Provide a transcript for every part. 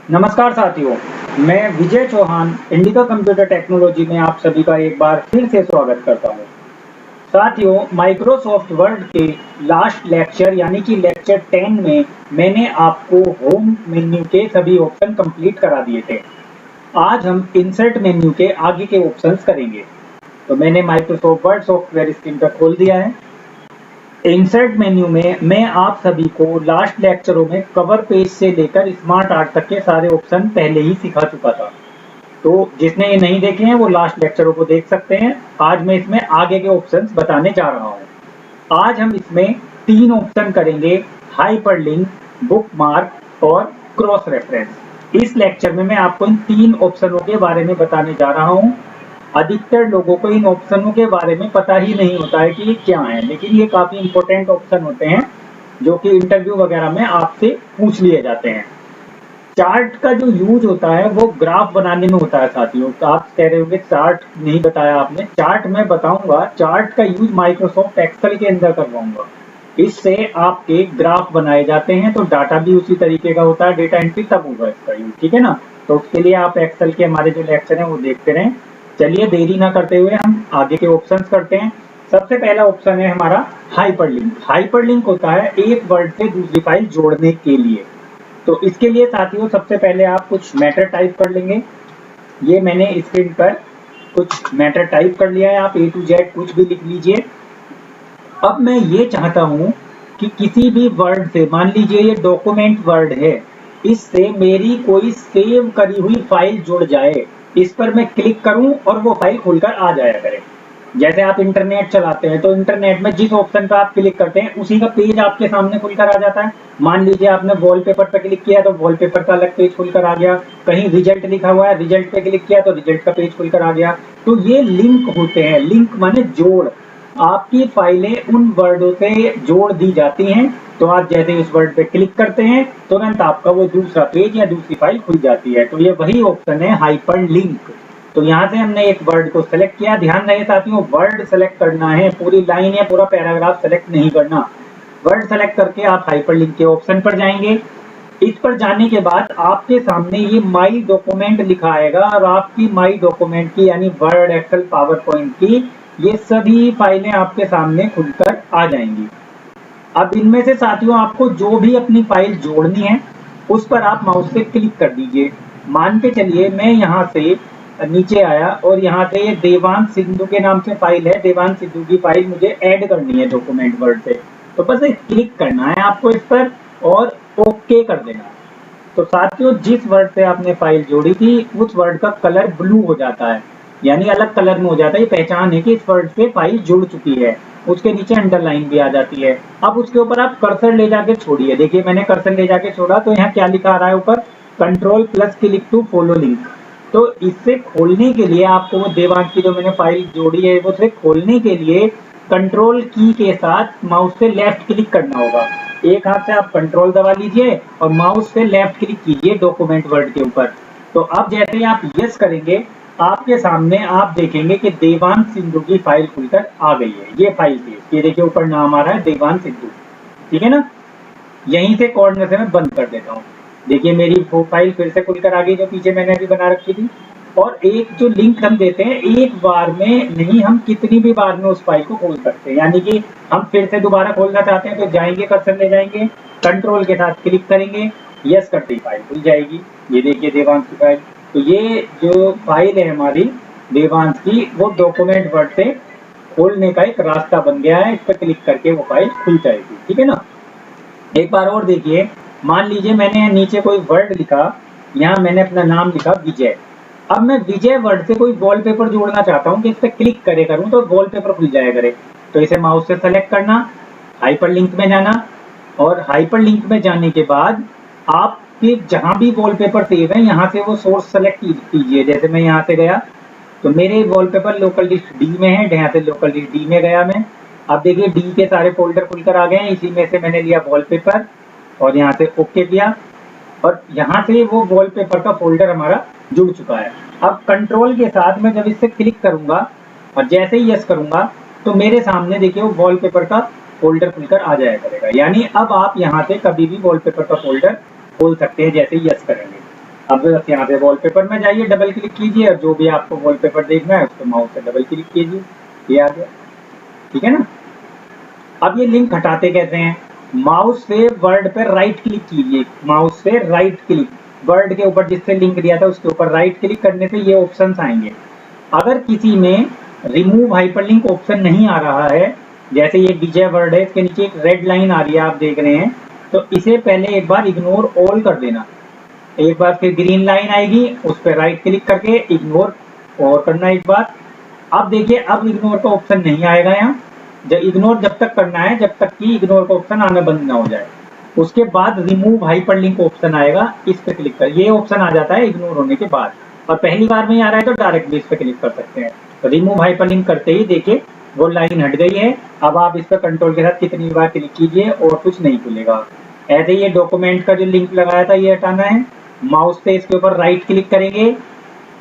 नमस्कार साथियों, मैं विजय चौहान इंडिका कंप्यूटर टेक्नोलॉजी में आप सभी का एक बार फिर से स्वागत करता हूं। साथियों, माइक्रोसॉफ्ट वर्ड के लास्ट लेक्चर यानी कि लेक्चर 10 में मैंने आपको होम मेन्यू के सभी ऑप्शन कंप्लीट करा दिए थे। आज हम इंसर्ट मेन्यू के आगे के ऑप्शंस करेंगे। तो मैंने माइक्रोसॉफ्ट वर्ड सॉफ्टवेयर स्क्रीन पर खोल दिया है। इंसर्ट मेन्यू में मैं आप सभी को लास्ट लेक्चरों में कवर पेज से लेकर स्मार्ट आर्ट तक के सारे ऑप्शन पहले ही सिखा चुका था। तो जिसने ये नहीं देखे हैं वो लास्ट लेक्चरों को देख सकते हैं। आज मैं इसमें आगे के ऑप्शंस बताने जा रहा हूँ। आज हम इसमें 3 ऑप्शन करेंगे, हाइपरलिंक, बुकमार्क और क्रॉस रेफरेंस। इस लेक्चर में मैं आपको इन 3 ऑप्शनों के बारे में बताने जा रहा हूँ। अधिकतर लोगों को इन ऑप्शनों के बारे में पता ही नहीं होता है कि ये क्या है, लेकिन ये काफी इंपॉर्टेंट ऑप्शन होते हैं जो कि इंटरव्यू वगैरह में आपसे पूछ लिए जाते हैं। चार्ट का जो यूज होता है वो ग्राफ बनाने में होता है साथियों। तो आप कह रहे होंगे चार्ट नहीं बताया आपने। चार्ट मैं बताऊंगा, चार्ट का यूज माइक्रोसॉफ्ट एक्सेल के अंदर करवाऊंगा। इससे आपके ग्राफ बनाए जाते हैं, तो डाटा भी उसी तरीके का होता है, डेटा एंट्री तब होगा इसका यूज, ठीक है ना। तो उसके लिए आप एक्सेल के हमारे जो लेक्चर है वो देखते रहें। चलिए देरी ना करते हुए हम आगे के ऑप्शंस करते हैं। सबसे पहला ऑप्शन है हमारा हाइपरलिंक। हाइपरलिंक होता है एक वर्ड से दूसरी फाइल जोड़ने के लिए। तो इसके लिए साथियों सबसे पहले आप कुछ मैटर टाइप कर लेंगे। ये मैंने स्क्रीन पर कुछ मैटर टाइप कर लिया है, आप A to Z कुछ भी लिख लीजिए। अब मैं ये चाहता हूं कि किसी भी वर्ड से, मान लीजिए ये डॉक्यूमेंट वर्ड है, इससे मेरी कोई सेव करी हुई फाइल जुड़ जाए। इस पर मैं क्लिक करूं और वो फाइल खुलकर आ जाया करे। जैसे आप इंटरनेट चलाते हैं तो इंटरनेट में जिस ऑप्शन पर आप क्लिक करते हैं उसी का पेज आपके सामने खुलकर आ जाता है। मान लीजिए आपने वॉलपेपर पर क्लिक किया तो वॉलपेपर का अलग पेज खुलकर आ गया। कहीं रिजल्ट लिखा हुआ है, रिजल्ट पे क्लिक किया तो रिजल्ट का पेज खुलकर आ गया। तो ये लिंक होते हैं। लिंक माने जोड़। आपकी फाइलें उन वर्डों से जोड़ दी जाती हैं। तो आप जैसे उस वर्ड पे क्लिक करते हैं तुरंत आपका वो दूसरा पेज या दूसरी फाइल खुल जाती है। तो ये वही ऑप्शन है हाइपरलिंक। तो यहाँ से हमने एक वर्ड को सेलेक्ट किया। ध्यान रहे साथियों, वर्ड सेलेक्ट करना है, पूरी लाइन या पूरा पैराग्राफ सेलेक्ट नहीं करना। वर्ड सेलेक्ट करके आप हाइपरलिंक के ऑप्शन पर जाएंगे। इस पर जाने के बाद आपके सामने ये माई डॉक्यूमेंट लिखा आएगा और आपकी माई डॉक्यूमेंट की यानी वर्ड, एक्सेल, पावर पॉइंट की ये सभी फाइलें आपके सामने खुलकर आ जाएंगी। अब इनमें से साथियों आपको जो भी अपनी फाइल जोड़नी है उस पर आप माउस से क्लिक कर दीजिए। मान के चलिए मैं यहाँ से नीचे आया और यहाँ से ये देवांश सिद्धू के नाम से फाइल है। देवांश सिद्धू की फाइल मुझे ऐड करनी है डॉक्यूमेंट वर्ड से। तो बस एक क्लिक करना है आपको इस पर और ओके कर देना। तो साथियों जिस वर्ड से आपने फाइल जोड़ी थी उस वर्ड का कलर ब्लू हो जाता है, यानी अलग कलर में हो जाता है। ये पहचान है कि इस वर्ड से फाइल जुड़ चुकी है। उसके नीचे अंडरलाइन भी आ जाती है। अब उसके ऊपर आप कर्सर ले जाके छोड़िए। देखिए मैंने कर्सर ले जाके छोड़ा तो यहाँ क्या लिखा आ रहा है ऊपर, control plus click to follow link. तो इससे खोलने के लिए आपको वो देवांश की जो मैंने फाइल जोड़ी है वो से खोलने के लिए कंट्रोल की के साथ माउस से लेफ्ट क्लिक करना होगा। एक हाथ से आप कंट्रोल दबा लीजिए और माउस से लेफ्ट क्लिक कीजिए डॉक्यूमेंट वर्ड के ऊपर। तो अब जैसे ही आप यस करेंगे आपके सामने आप देखेंगे कि देवांश सिद्धू की फाइल खुलकर आ गई है। ये फाइल थी, ये देखिए ऊपर नाम आ रहा है देवांश सिद्धू, ठीक है ना। यहीं से कॉर्नर से मैं बंद कर देता हूँ। देखिए मेरी फाइल फिर से खुलकर आ गई जो पीछे मैंने अभी बना रखी थी। और एक जो लिंक हम देते हैं एक बार में नहीं, हम कितनी भी बार में उस फाइल को खोल सकते हैं। यानी कि हम फिर से दोबारा खोलना चाहते हैं तो जाएंगे, कर्सर ले जाएंगे, कंट्रोल के साथ क्लिक करेंगे, यस करते ही फाइल खुल जाएगी। ये देखिए देवांश की फाइल। तो ये जो फाइल है हमारी देवांश की वो डॉक्यूमेंट वर्ड से खोलने का एक रास्ता बन गया है। इस पर क्लिक करके वो फाइल खुल जाएगी, ठीक है ना। एक बार और देखिए, मान लीजिए मैंने नीचे कोई वर्ड लिखा, यहाँ मैंने अपना नाम लिखा विजय। अब मैं विजय वर्ड से कोई वॉलपेपर जोड़ना चाहता हूँ कि इस पर क्लिक करे करूँ तो वॉलपेपर खुल जाया करे। तो इसे माउस से सेलेक्ट करना, हाइपरलिंक में जाना और हाइपरलिंक में जाने के बाद आपके जहां भी वॉलपेपर सेव है यहाँ से वो सोर्स सेलेक्ट कीजिए। जैसे मैं यहाँ से गया तो मेरे वॉलपेपर लोकल डिस्क डी में है, यहाँ से लोकल डिस्क डी में गया मैं। अब देखिए डी के सारे फोल्डर खुलकर आ गए हैं। इसी में से मैंने लिया वॉलपेपर और यहाँ से ओके किया और यहाँ से वो वॉलपेपर का फोल्डर हमारा जुड़ चुका है। अब कंट्रोल के साथ मैं जब इससे क्लिक करूंगा और जैसे ही यस करूंगा तो मेरे सामने देखिए वो वॉलपेपर का फोल्डर खुलकर आ जाया करेगा। यानी अब आप यहाँ से कभी भी वॉलपेपर का फोल्डर खोल सकते हैं जैसे ही यस करेंगे। अब बस यहाँ पे वॉलपेपर में जाइए, डबल क्लिक कीजिए और जो भी आपको वॉलपेपर देखना है उस पर माउस से डबल क्लिक कीजिए, ये आ गया। ठीक है ना। अब ये लिंक हटाते कैसे हैं? माउस से वर्ड पे राइट क्लिक कीजिए, माउस से राइट क्लिक, वर्ड के ऊपर जिससे लिंक दिया था उसके ऊपर राइट क्लिक करने से ये ऑप्शंस आएंगे। अगर किसी में रिमूव हाइपरलिंक ऑप्शन नहीं आ रहा है, जैसे ये विजय वर्ड है, इसके नीचे एक रेड लाइन आ रही है, आप देख रहे हैं, तो इसे पहले एक बार इग्नोर ऑल कर देना। एक बार फिर ग्रीन लाइन आएगी, उस पर राइट क्लिक करके इग्नोर और करना एक बार। अब देखिए, अब इग्नोर का ऑप्शन नहीं आएगा यहाँ। जब इग्नोर जब तक करना है जब तक कि इग्नोर का ऑप्शन आना बंद ना हो जाए। उसके बाद रिमूव हाइपरलिंक ऑप्शन आएगा, इस पे क्लिक कर, ये ऑप्शन आ जाता है इग्नोर होने के बाद। और पहली बार में ही आ रहा है तो डायरेक्ट भी इस पे क्लिक कर सकते हैं। तो रिमूव हाइपरलिंक करते ही देखिए वो लाइन हट गई है। अब आप इस पर कंट्रोल के साथ कितनी बार क्लिक कीजिए और कुछ नहीं खुलेगा। ऐसे ही ये डॉक्यूमेंट का जो लिंक लगाया था ये हटाना है, माउस से इसके ऊपर राइट क्लिक करेंगे।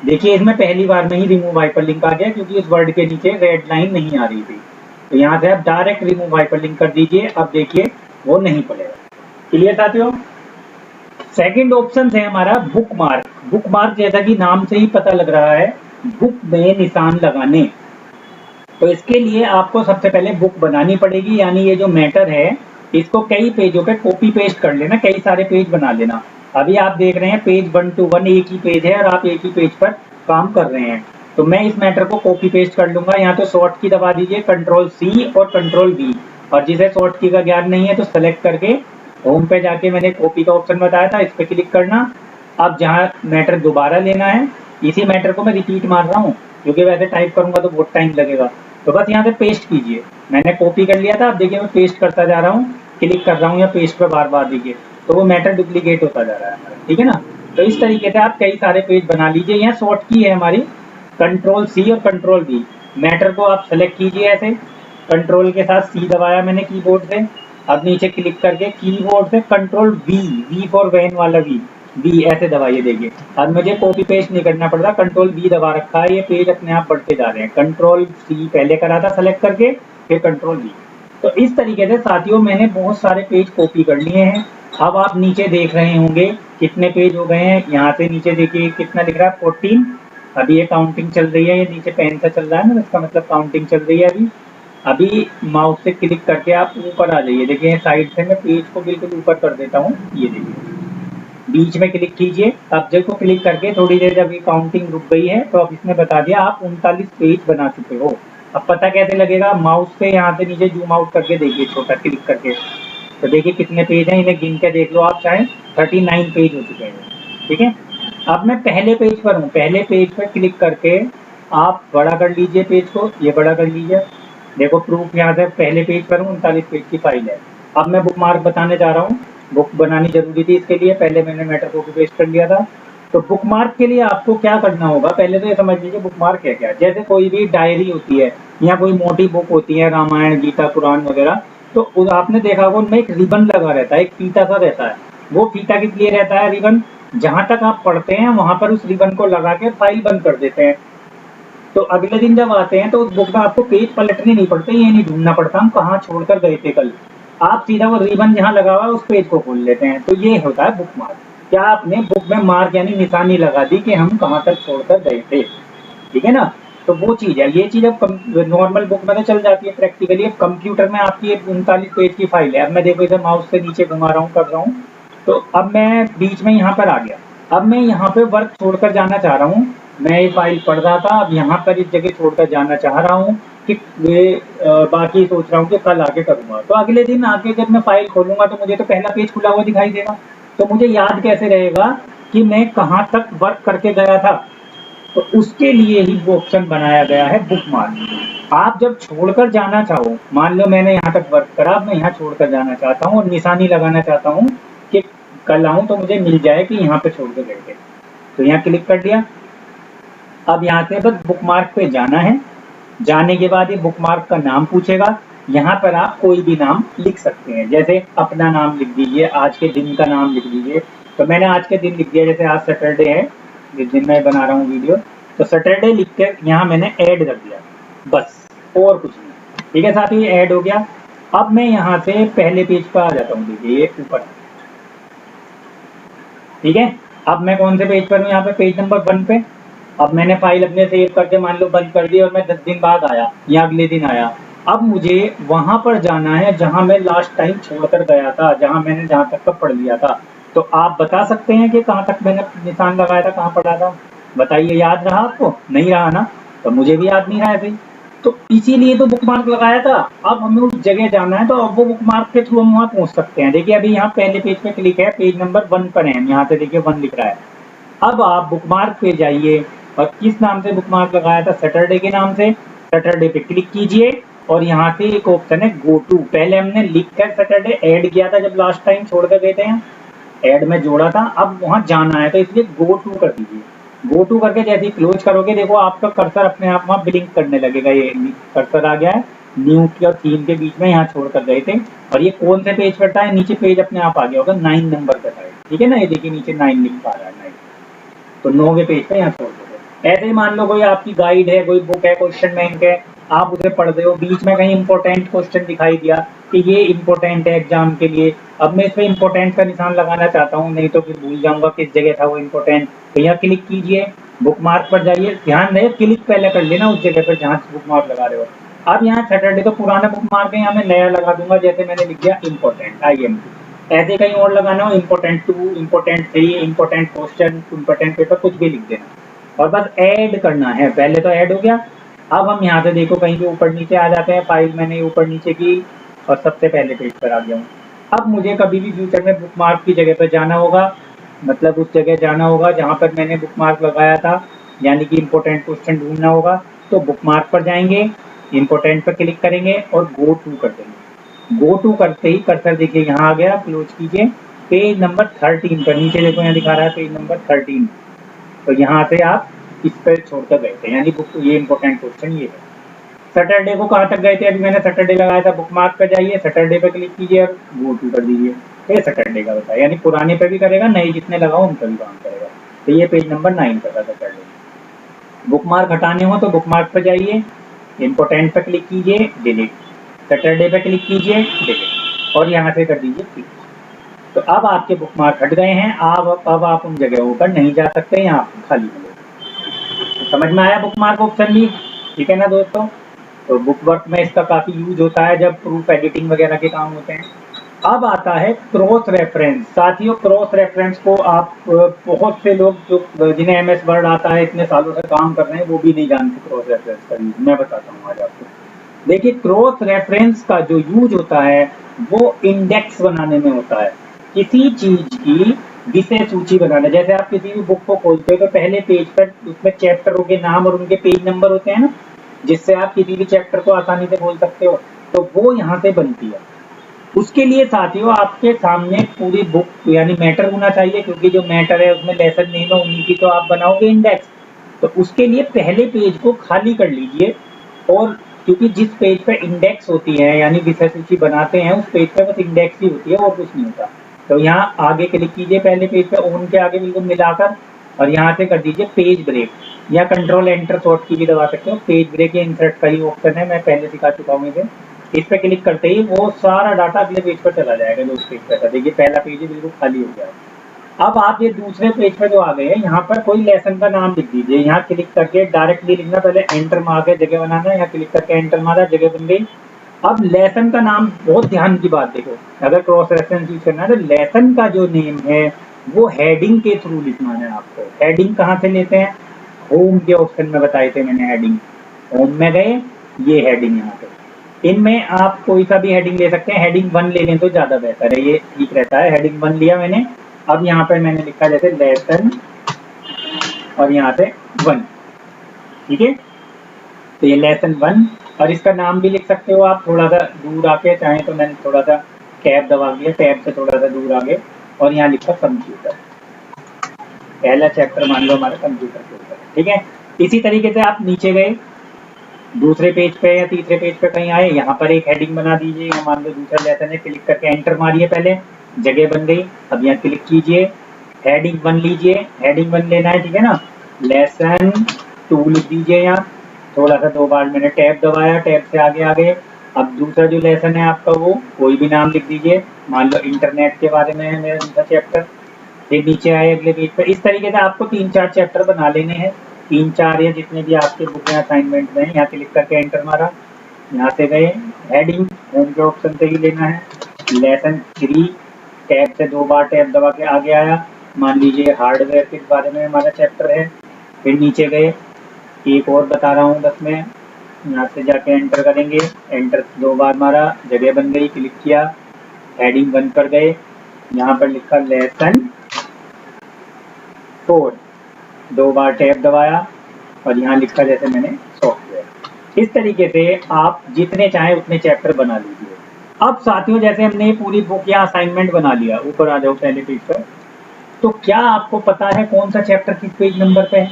देखिए इसमें पहली बार में ही रिमूव हाइपरलिंक आ गया क्योंकि इस वर्ड के नीचे रेड लाइन नहीं आ रही थी। तो यहाँ से आप डायरेक्ट रिमूव हाइपरलिंक कर दीजिए, अब देखिए वो नहीं खुलेगा। क्लियर साथियों। सेकंड ऑप्शन है हमारा बुकमार्क। बुकमार्क जैसा कि नाम से ही पता लग रहा है, बुक में निशान लगाने। तो इसके लिए आपको सबसे पहले बुक बनानी पड़ेगी, यानी ये जो मैटर है इसको कई पेजों पे कॉपी पेस्ट कर लेना, कई सारे पेज बना लेना। अभी आप देख रहे हैं पेज 1 to 1 एक ही पेज है और आप एक ही पेज पर काम कर रहे हैं। तो मैं इस मैटर को कॉपी पेस्ट कर लूंगा। यहाँ तो शॉर्ट की दबा दीजिए, कंट्रोल सी और कंट्रोल वी। और जिसे शॉर्ट की का ज्ञान नहीं है तो सेलेक्ट करके होम पे जाके मैंने कॉपी का ऑप्शन बताया था, इस पे क्लिक करना। अब जहाँ मैटर दोबारा लेना है, इसी मैटर को मैं रिपीट मार रहा हूँ क्योंकि वैसे टाइप करूंगा तो बहुत टाइम लगेगा। तो बस यहाँ से पेस्ट कीजिए, मैंने कॉपी कर लिया था, अब देखिए मैं पेस्ट करता जा रहा हूँ, क्लिक कर रहा हूँ या पेस्ट पे बार बार देखिए, तो वो मैटर डुप्लीकेट होता जा रहा है हमारा। ठीक है ना। तो इस तरीके से आप कई सारे पेज बना लीजिए। यहाँ शॉर्ट की है हमारी कंट्रोल सी और कंट्रोल वी। मैटर को आप सेलेक्ट कीजिए ऐसे, कंट्रोल के साथ सी दबाया मैंने कीबोर्ड से। अब नीचे क्लिक करके कीबोर्ड से control V, V for van वाला वी, वी ऐसे दबाइए। देखिए अब मुझे कॉपी पेस्ट नहीं करना पड़ रहा, कंट्रोल वी दबा रखा है, ये पेज अपने आप बढ़ते जा रहे हैं। कंट्रोल सी पहले करा था सेलेक्ट करके, फिर कंट्रोल वी। तो इस तरीके से साथियों मैंने बहुत सारे पेज कॉपी कर लिए हैं। अब आप नीचे देख रहे होंगे कितने पेज हो गए हैं। यहाँ से नीचे देखिए कितना लिख रहा है, 14। अभी ये काउंटिंग चल रही है, ये नीचे पेन से चल रहा है ना, इसका मतलब काउंटिंग चल रही है अभी। अभी माउस से क्लिक करके आप ऊपर आ जाइए। देखिए साइड से मैं पेज को बिल्कुल ऊपर कर देता हूँ, ये देखिए बीच में क्लिक कीजिए। अब जब को क्लिक करके थोड़ी देर जब ये काउंटिंग रुक गई है तो अब इसने बता दिया आप 39 पेज बना चुके हो। अब पता कैसे लगेगा, माउस से यहाँ से नीचे जूम आउट करके देखिए, छोटा क्लिक करके, तो देखिए कितने पेज हैं, इन्हें गिन के देख लो आप चाहे। 39 पेज हो चुके हैं। ठीक है। अब मैं पहले पेज पर हूँ, पहले पेज पर क्लिक करके आप बड़ा कर लीजिए पेज को, ये बड़ा कर लीजिए। देखो प्रूफ यहाँ से पहले पेज पर हूँ, 39 पेज की फाइल है। अब मैं बुक मार्क बताने जा रहा हूँ। बुक बनानी जरूरी थी इसके लिए, पहले मैंने मैटर को पेस्ट कर लिया था। तो बुक मार्क के लिए आपको क्या करना होगा, पहले तो ये समझ लीजिए बुक मार्क है क्या। जैसे कोई भी डायरी होती है या कोई मोटी बुक होती है, रामायण गीता पुराण वगैरह, तो आपने देखा होगा उनमें एक रिबन लगा रहता है, एक फीता सा रहता है। वो फीता किस लिए रहता है रिबन, जहां तक आप पढ़ते हैं वहां पर उस रिबन को लगा के फाइल बंद कर देते हैं। तो अगले दिन जब आते हैं तो उस बुक में आपको पेज पलटने नहीं पड़ते, ये नहीं ढूंढना पड़ता हम कहाँ छोड़कर गए थे कल। आप सीधा वो रिबन जहाँ लगा हुआ है उस पेज को खोल लेते हैं। तो ये होता है बुक मार्क। क्या आपने बुक में मार्क यानी निशानी लगा दी कि हम कहाँ तक छोड़कर गए थे। ठीक है ना। तो वो चीज है, ये चीज अब नॉर्मल बुक में तो चल जाती है प्रैक्टिकली। अब कंप्यूटर में आपकी 39 पेज की फाइल है। अब मैं देखो इधर माउस से नीचे घुमा रहा हूँ, कर रहा हूँ, तो अब मैं बीच में यहाँ पर आ गया। अब मैं यहाँ पे वर्क छोड़कर जाना चाह रहा हूँ। मैं ये फाइल पढ़ रहा था, अब यहाँ पर इस जगह छोड़कर जाना चाह रहा हूँ कि बाकी सोच रहा हूँ कि कल आके करूंगा। तो अगले दिन आके जब मैं फाइल खोलूंगा तो मुझे तो पहला पेज खुला हुआ दिखाई देगा। तो मुझे याद कैसे रहेगा कि मैं कहाँ तक वर्क करके गया था। तो उसके लिए ही वो ऑप्शन बनाया गया है बुक मार्क। आप जब छोड़कर जाना चाहो, मान लो मैंने यहाँ तक वर्क करा, मैं यहाँ छोड़कर जाना चाहता हूँ और निशानी लगाना चाहता हूँ कि कल आऊँ तो मुझे मिल जाए कि यहाँ पे छोड़ के गए थे। तो यहाँ क्लिक कर दिया। अब यहाँ से बस बुक मार्क पे जाना है। जाने के बाद ये बुक मार्क का नाम पूछेगा। यहाँ पर आप कोई भी नाम लिख सकते हैं, जैसे अपना नाम लिख दीजिए, आज के दिन का नाम लिख दीजिए। तो मैंने आज के दिन लिख दिया, जैसे आज सैटरडे है जिस दिन मैं बना रहा हूँ वीडियो, तो सैटरडे लिख के यहाँ मैंने ऐड कर दिया, बस और कुछ नहीं। ठीक है साथियों, ये ऐड हो गया। अब मैं यहाँ से पहले पेज पर आ जाता हूँ, देखिए ये ऊपर। ठीक है। अब मैं कौन से पेज पर हूँ, यहाँ पे पेज नंबर 1 पे। अब मैंने फाइल अपने सेव करके मान लो बंद कर दी और मैं 10 दिन बाद आया या अगले दिन आया। अब मुझे वहां पर जाना है जहां मैं लास्ट टाइम छोड़कर गया था, जहां तक का पढ़ लिया था। तो आप बता सकते हैं कि कहाँ तक मैंने निशान लगाया था, कहाँ पढ़ा था? बताइए, याद रहा आपको? नहीं रहा ना, तो मुझे भी याद नहीं रहा ऐसे ही। तो इसीलिए तो बुकमार्क लगाया था। अब हमें उस जगह जाना है, तो अब वो बुकमार्क के थ्रू हम वहाँ पहुँच सकते हैं। देखिए अभी यहाँ पहले पेज पे क्लिक है, पेज नंबर 1 पर है, यहाँ से देखिए 1 लिख रहा है। अब आप बुकमार्क पे जाइए और किस नाम से बुकमार्क लगाया था? सैटरडे के नाम से। सैटरडे पे क्लिक कीजिए और यहाँ से एक ऑप्शन है गो टू। पहले हमने लिख कर सैटरडे ऐड किया था जब लास्ट टाइम छोड़ कर गए थे, ऐड में जोड़ा था। अब वहाँ जाना है तो इसलिए गो टू कर दीजिए। गो टू करके जैसे ही क्लोज करोगे, देखो आपका कर्सर अपने आप वहाँ ब्लिंक करने लगेगा। ये कर्सर आ गया है न्यू की और थीम के बीच में, यहाँ छोड़ कर गए थे। और ये कौन से पेज पर था? नीचे पेज अपने आप आ गया होगा 9 नंबर पे साइड, ठीक है ना? ये देखिए नीचे 9 लिख पा रहा है, 9। तो 9वें पेज पे यहाँ छोड़ दोगे। ऐसे ही मान लो कोई आपकी गाइड है, कोई बुक है, क्वेश्चन बैंक है, आप उसे पढ़ रहे हो, बीच में कहीं इंपॉर्टेंट क्वेश्चन दिखाई दिया कि ये इंपॉर्टेंट है एग्जाम के लिए। अब मैं इस पे इंपॉर्टेंट का निशान लगाना चाहता हूँ, नहीं तो फिर भूल जाऊंगा किस जगह था वो इंपॉर्टेंट। तो यहाँ क्लिक कीजिए, बुकमार्क पर जाइए। ध्यान रहे क्लिक पहले कर लेना उस जगह पर जहाँ बुकमार्क लगा रहे हो। अब यहाँ सैटरडे तो पुराना बुकमार्क है, यहाँ मैं नया लगा दूंगा। जैसे मैंने लिख दिया इंपॉर्टेंट, IMP। ऐसे कहीं और लगाना हो, important 2, important 3, important question, important paper, कुछ भी लिख देना और बस ऐड करना है। पहले तो ऐड हो गया। अब हम यहाँ से देखो कहीं भी ऊपर नीचे आ जाते हैं, फाइल मैंने ऊपर नीचे की और सबसे पहले पेज पर आ गया हूँ। अब मुझे कभी भी फ्यूचर में बुकमार्क की जगह पर जाना होगा, मतलब उस जगह जाना होगा जहाँ पर मैंने बुकमार्क लगाया था, यानी कि इम्पोर्टेंट क्वेश्चन ढूंढना होगा। तो बुकमार्क पर जाएंगे, इम्पोर्टेंट पर क्लिक करेंगे और गो टू कर देंगे। गो टू करते ही कर्सर देखिए यहाँ आ गया, क्लोज कीजिए। पेज नंबर 13 पर नीचे देखो यहाँ दिखा रहा है पेज नंबर 13। तो यहाँ से आप इस पर छोड़कर गए थे, यानी बुक ये इंपॉर्टेंट क्वेश्चन ये है। सैटरडे को कहाँ तक गए थे? अभी मैंने सैटरडे लगाया था, बुकमार्क पे जाइए, सैटरडे पे क्लिक कीजिए और गो टू कर दीजिए। ये सैटरडे का बताया, यानी पुराने पे भी करेगा, नए जितने लगाओ उन पर भी काम करेगा। तो ये पेज नंबर 9 पर था सैटरडे। बुकमार्क हटाने हो तो बुकमार्क पे जाइए, इंपॉर्टेंट पे क्लिक कीजिए, डिलीट। सैटरडे पे क्लिक कीजिए, डिलीट और यहाँ से कर दीजिए क्लिक। तो अब आपके बुकमार्क हट गए हैं। अब आप उन जगहों पर नहीं जा सकते, यहाँ खाली मिलेगा। तो समझ में आया बुकमार्क ऑप्शन भी? ठीक है ना दोस्तों? तो बुक वर्क में इसका काफ़ी यूज होता है जब प्रूफ एडिटिंग वगैरह के काम होते हैं। अब आता है क्रॉस रेफरेंस। साथियों, क्रॉस रेफरेंस को आप बहुत से लोग जो जिन्हें MS वर्ड आता है, इतने सालों से काम कर रहे हैं, वो भी नहीं जानते क्रॉस रेफरेंस का यूज। मैं बताता हूँ आज आपको। देखिए क्रॉस रेफरेंस का जो यूज होता है वो इंडेक्स बनाने में होता है, किसी चीज की विषय सूची बनाना। जैसे आप किसी भी बुक को खोलते हो तो पहले पेज पर उसमें चैप्टरों के नाम और उनके पेज नंबर होते हैं ना, जिससे आप किसी भी चैप्टर को आसानी से खोल सकते हो। तो वो यहाँ से बनती है। उसके लिए साथियों आपके सामने पूरी बुक यानी मैटर होना चाहिए, क्योंकि जो मैटर है उसमें लेसन नेम है, उन्हीं की तो आप बनाओगे इंडेक्स। तो उसके लिए पहले पेज को खाली कर लीजिए, और क्योंकि जिस पेज पे इंडेक्स होती है यानी विषय सूची बनाते हैं, उस पेज पे बस इंडेक्स ही होती है और कुछ नहीं होता। तो यहाँ आगे क्लिक कीजिए, पहले पेज पे ओन के आगे बिल्कुल मिलाकर, और यहाँ से कर दीजिए पेज ब्रेक, या कंट्रोल एंटर शॉर्ट की भी दबा सकते हो। पेज ब्रेक या इंसर्ट का ही ऑप्शन है, मैं पहले सिखा चुका हूँ इसे। इस पे क्लिक करते ही वो सारा डाटा अगले पेज पर चला जाएगा जो उस पेज पर था। देखिए पहला पेज ही बिल्कुल खाली हो गया। अब आप ये दूसरे पेज पर जो आ गए हैं, यहाँ पर कोई लेसन का नाम लिख दीजिए। यहाँ क्लिक करके डायरेक्टली लिखना, पहले एंटर मार के जगह बनाना है, यहाँ क्लिक करके एंटर मारा, जगह बन गई। अब लेसन का नाम, बहुत ध्यान की बात देखो, अगर क्रॉस रेफरेंस यूज करना है तो लेसन का जो नेम है वो हेडिंग के थ्रू लिखना है आपको। हेडिंग कहाँ से लेते हैं? होम के ऑप्शन में बताए थे मैंने हेडिंग। होम में गए, ये हेडिंग यहाँ पे। इनमें आप कोई सा भी हेडिंग ले सकते हैं, हेडिंग 1 ले लें तो ज़्यादा बेहतर है, ये ठीक रहता है। हेडिंग 1 लिया मैंने। अब यहाँ पर मैंने लिखा जैसे लेसन और यहाँ से 1, ठीक है? तो ये लेसन 1, और इसका नाम भी लिख सकते हो आप थोड़ा सा दूर आके, चाहे तो मैंने थोड़ा सा टैब दबा दिया, टैब से थोड़ा सा दूर आगे, और यहाँ लिखा कंप्यूटर। पहला चैप्टर मान लो हमारा कंप्यूटर के ऊपर, ठीक है? इसी तरीके से आप नीचे गए, दूसरे पेज पे या तीसरे पेज पे कहीं आए, यहाँ पर एक हेडिंग बना दीजिए। मान लो दूसरा लेसन है, क्लिक करके एंटर मारिए, पहले जगह बन गई। अब यहाँ क्लिक कीजिए, हेडिंग 1 लीजिए, हेडिंग 1 लेना है, ठीक है ना? लेसन 2 लिख दीजिए यहाँ, थोड़ा सा 2 बार मैंने टैब दबाया, टैब से आगे आगे। अब दूसरा जो लेसन है आपका वो कोई भी नाम लिख दीजिए, मान लो इंटरनेट के बारे में है मेरा दूसरा चैप्टर। फिर नीचे आए अगले पेज पर। इस तरीके से आपको 3-4 चैप्टर बना लेने हैं, 3-4 या जितने भी आपके बुक में असाइनमेंट में। यहाँ क्लिक करके एंटर मारा, यहाँ से गए हेडिंग, होम के ऑप्शन से ही लेना है। लेसन 3 टैब से 2 बार टैब दबा के आगे आया, मान लीजिए हार्डवेयर के बारे में हमारा चैप्टर है। फिर नीचे गए, एक और बता रहा हूँ बस मैं, यहाँ से जाके एंटर करेंगे, एंटर 2 बार मारा, जगह बन गई, क्लिक किया, हेडिंग 1 पर गए, यहाँ पर लिखा लेसन 4, 2 बार टैब दबाया और यहाँ लिखा जैसे मैंने सॉफ्टवेयर। इस तरीके से आप जितने चाहें उतने चैप्टर बना लीजिए। अब साथियों, जैसे हमने पूरी बुक या असाइनमेंट बना लिया, ऊपर आ जाओ पहले पेज पर, तो क्या आपको पता है कौन सा चैप्टर किस पेज नंबर पे है?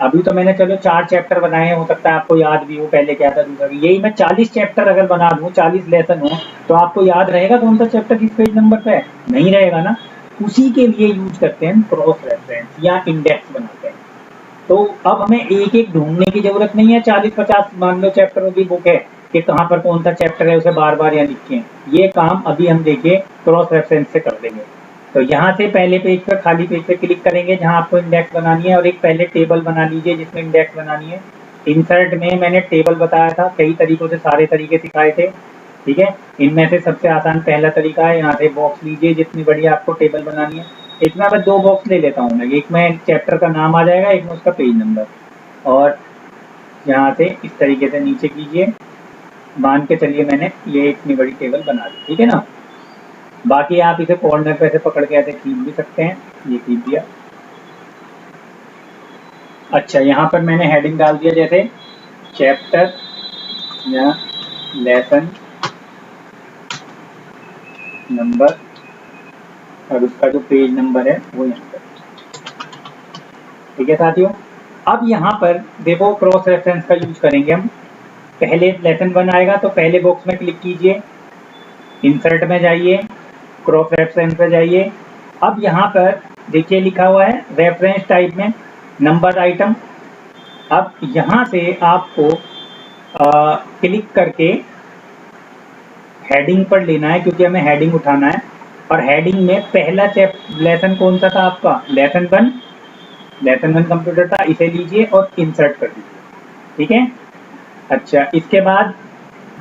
अभी तो मैंने चलो 4 चैप्टर बनाए हैं, हो सकता है आपको याद भी हो पहले क्या था दूसरा। यही मैं 40 चैप्टर अगर बना दूं, 40 लेसन हो, तो आपको याद रहेगा कौन सा चैप्टर किस पेज नंबर पे है? नहीं रहेगा ना। उसी के लिए यूज करते हैं क्रॉस रेफरेंस या इंडेक्स बनाते हैं। तो अब हमें एक एक ढूंढने की जरूरत नहीं है, 40-50 मान लो चैप्टरों की बुक है कि कहाँ पर कौन सा चैप्टर है उसे बार बार यहाँ लिखें। ये काम अभी हम देखिए क्रॉस रेफरेंस से कर देंगे। तो यहाँ से पहले पेज पर, खाली पेज पे क्लिक करेंगे जहाँ आपको इंडेक्स बनानी है, और एक पहले टेबल बना लीजिए जिसमें इंडेक्स बनानी है। इंसर्ट में मैंने टेबल बताया था, कई तरीकों से सारे तरीके सिखाए थे, ठीक है। इनमें से सबसे आसान पहला तरीका है, यहाँ से बॉक्स लीजिए जितनी बड़ी आपको टेबल बनानी है। इसमें मैं 2 बॉक्स ले लेता हूँ मैं, एक में चैप्टर का नाम आ जाएगा, एक में उसका पेज नंबर। और यहाँ से इस तरीके से नीचे कीजिए, मान के चलिए मैंने ये इतनी बड़ी टेबल बना दी, ठीक है ना। बाकी आप इसे कॉर्नर पे से पकड़ के ऐसे खींच भी सकते हैं, ये खींच दिया। अच्छा, यहाँ पर मैंने हेडिंग डाल दिया जैसे चैप्टर या लेसन नंबर, और उसका जो पेज नंबर है वो यहाँ पर, ठीक है साथियों। अब यहाँ पर देखो क्रॉस रेफरेंस का यूज करेंगे हम। पहले लेसन 1 आएगा तो पहले बॉक्स में क्लिक कीजिए, इंसर्ट में जाइए, क्रॉस रेफरेंस पे जाइए। अब यहाँ पर देखिए लिखा हुआ है रेफरेंस टाइप में नंबर आइटम। अब यहाँ से आपको क्लिक करके हेडिंग पर लेना है, क्योंकि हमें हेडिंग उठाना है। और हेडिंग में पहला लेसन कौन सा था आपका? लेसन 1। लेसन 1 कंप्यूटर था, इसे लीजिए और इंसर्ट कर दीजिए, ठीक है। अच्छा, इसके बाद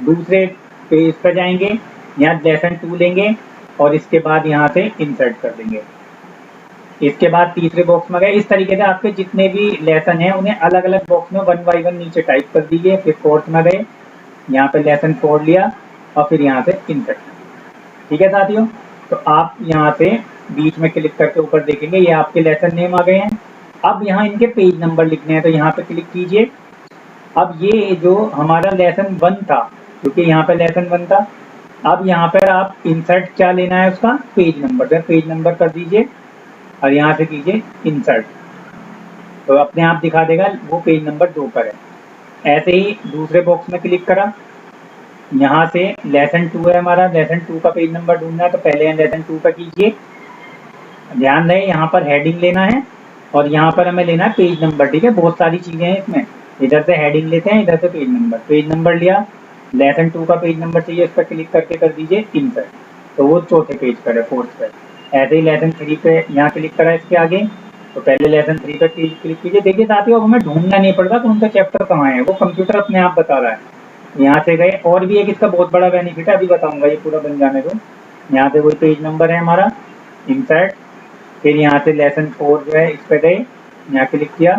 दूसरे पेज पर जाएंगे, यहाँ लेसन 2 लेंगे और इसके बाद यहाँ से इंसर्ट कर देंगे। इसके बाद तीसरे बॉक्स में गए। इस तरीके से आपके जितने भी लेसन हैं उन्हें अलग अलग बॉक्स में 1 बाय 1 नीचे टाइप कर दीजिए। फिर फोर्थ में गए, यहाँ पे लेसन 4 लिया और फिर यहाँ से इंसर्ट कर दिया, ठीक है साथियों। तो आप यहाँ से बीच में क्लिक करके ऊपर देखेंगे ये आपके लेसन नेम आ गए हैं। अब यहाँ इनके पेज नंबर लिखने हैं, तो यहाँ पे क्लिक कीजिए। अब ये जो हमारा लेसन 1 था, क्योंकि यहाँ पे लेसन 1 था, अब यहाँ पर आप इंसर्ट क्या लेना है, उसका पेज नंबर, तो पेज नंबर कर दीजिए और यहाँ से कीजिए इंसर्ट, तो अपने आप दिखा देगा वो पेज नंबर 2 पर है। ऐसे ही दूसरे बॉक्स में क्लिक करा, यहाँ से लेसन 2 है हमारा, लेसन 2 का पेज नंबर ढूंढना है, तो पहले लेसन 2 पर कीजिए। ध्यान रहे यहाँ पर हेडिंग लेना है और यहाँ पर हमें लेना है पेज नंबर, ठीक है। बहुत सारी चीजें हैं इसमें, इधर से हेडिंग लेते हैं, इधर से पेज नंबर। पेज नंबर लिया, लेसन 2 का पेज नंबर चाहिए, इस पर क्लिक करके कर दीजिए इंसर्ट, तो वो चौथे पेज पर है, फोर्थ पर। ऐसे ही लेसन 3 पे यहाँ क्लिक करा इसके आगे, तो पहले लेसन 3 पे क्लिक कीजिए। देखिए साथियों, अब हमें ढूंढना नहीं पड़ता कौन सा चैप्टर कहाँ है, वो कंप्यूटर अपने आप बता रहा है। यहाँ से गए, और भी एक इसका बहुत बड़ा बेनिफिट है, अभी बताऊंगा, ये पूरा बन जाने दो। यहाँ पे वही पेज नंबर है हमारा, इंसर्ट, फिर यहाँ से लेसन 4 जो है इस पे गए, यहाँ क्लिक किया,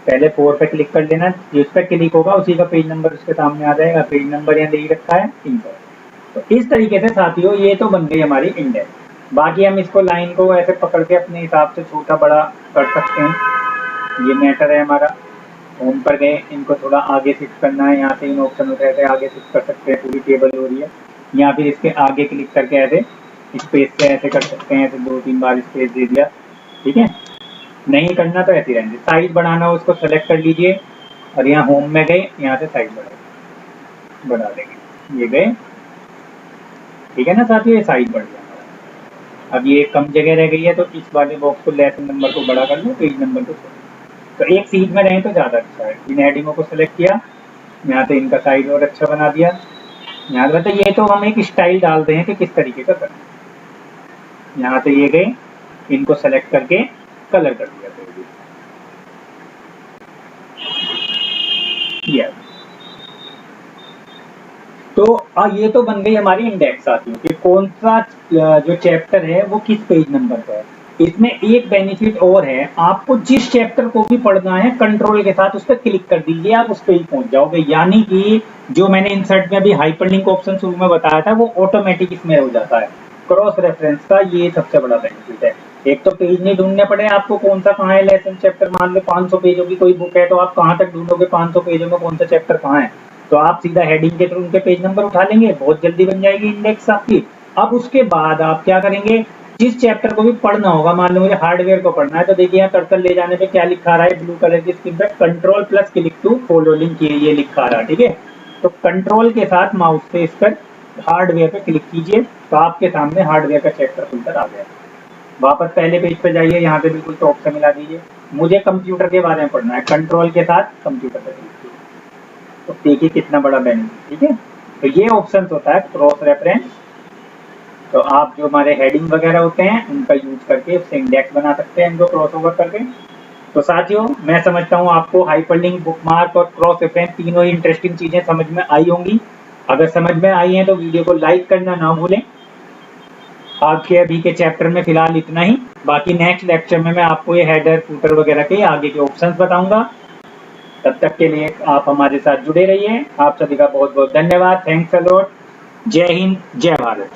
पहले 4 पे क्लिक कर लेना, जिस पे क्लिक होगा उसी का पेज नंबर उसके सामने आ जाएगा। पेज नंबर यहाँ दे रखा है इंसर्ट। तो इस तरीके से साथियों ये तो बन गई हमारी इंडेक्स। बाकी हम इसको लाइन को ऐसे पकड़ के अपने हिसाब से छोटा बड़ा कर सकते हैं। ये मैटर है हमारा। होम पर गए, इनको थोड़ा आगे शिफ्ट करना है, यहाँ से इन ऑप्शन होते हैं, आगे शिफ्ट कर सकते हैं, पूरी टेबल हो रही है। या फिर इसके आगे क्लिक करके ऐसे स्पेस से ऐसे कर सकते हैं, ऐसे 2-3 बार स्पेस दे दिया, ठीक है। नहीं करना तो ऐसे रहने। साइज बढ़ाना हो उसको सेलेक्ट कर लीजिए और यहाँ होम में गए, यहाँ से साइज बढ़ा देंगे, ये गए, ठीक है ना साथियों, ये साइज बढ़ गया। अब ये कम जगह रह गई है, तो इस वाले बॉक्स को लेसन नंबर को बड़ा कर लो, पेज नंबर को, तो एक सीट में रहें तो ज़्यादा अच्छा है। इन हेडिंगों को सेलेक्ट किया, यहाँ से इनका साइज और अच्छा बना दिया। यहाँ पे ये तो हम एक स्टाइल डालते हैं कि किस तरीके का करना है। यहाँ से ये गए, इनको सेलेक्ट करके कलर कर दिया करेगी। यस, तो ये तो बन गई हमारी इंडेक्स आती है कि कौन सा जो चैप्टर है वो किस पेज नंबर पर है। इसमें एक बेनिफिट और है, आपको जिस चैप्टर को भी पढ़ना है कंट्रोल के साथ उस पर क्लिक कर दीजिए, आप उस पेज पहुंच जाओगे। यानी कि जो मैंने इंसर्ट में अभी हाइपरलिंक ऑप्शन शुरू में बताया था वो ऑटोमेटिक इसमें हो जाता है। क्रॉस रेफरेंस का ये सबसे बड़ा बेनिफिट है। एक तो पेज नहीं ढूंढने पड़े आपको, कौन सा कहाँ है लेसन चैप्टर। मान लो 500 पेजों की कोई बुक है तो आप कहाँ तक ढूंढोगे 500 पेजों में कौन सा चैप्टर कहाँ है। तो आप सीधा हेडिंग के थ्रू उनके पेज नंबर उठा लेंगे, बहुत जल्दी बन जाएगी इंडेक्स आपकी। अब उसके बाद आप क्या करेंगे, जिस चैप्टर को भी पढ़ना होगा, मान लो मुझे हार्डवेयर को पढ़ना है तो देखिए यहाँ कर्सर ले जाने पे क्या लिखा रहा है ब्लू कलर की स्क्रीन पे, control plus click to follow link, ये लिखा रहा है। ठीक है, तो कंट्रोल के साथ माउस से इस पर हार्डवेयर पे क्लिक कीजिए तो आपके सामने हार्डवेयर का चैप्टर खुलकर आ गया। वापस पहले पेज पे जाइए, यहाँ पे बिल्कुल टॉप से मिला दीजिए, मुझे कंप्यूटर के बारे में पढ़ना है, कंट्रोल के साथ कंप्यूटर पे क्लिक कीजिए। तो देखिए कितना बड़ा बेनिफिट। ठीक है, तो ये ऑप्शन होता है क्रॉस रेफरेंस। तो आप जो हमारे हेडिंग वगैरह होते हैं उनका यूज करके उससे इंडेक्स बना सकते हैं, इनको क्रॉस ओवर करके। तो साथियों, मैं समझता हूँ आपको हाइपरलिंक, बुकमार्क और क्रॉस रेफरेंस तीनों ही इंटरेस्टिंग चीजें समझ में आई होंगी। अगर समझ में आई हैं तो वीडियो को लाइक करना ना भूलें। आपके अभी के चैप्टर में फिलहाल इतना ही, बाकी नेक्स्ट लेक्चर में मैं आपको ये हेडर फूटर वगैरह के आगे के ऑप्शंस बताऊंगा। तब तक के लिए आप हमारे साथ जुड़े रहिए। आप सभी का बहुत बहुत धन्यवाद। Thanks a lot. जय हिंद, जय भारत।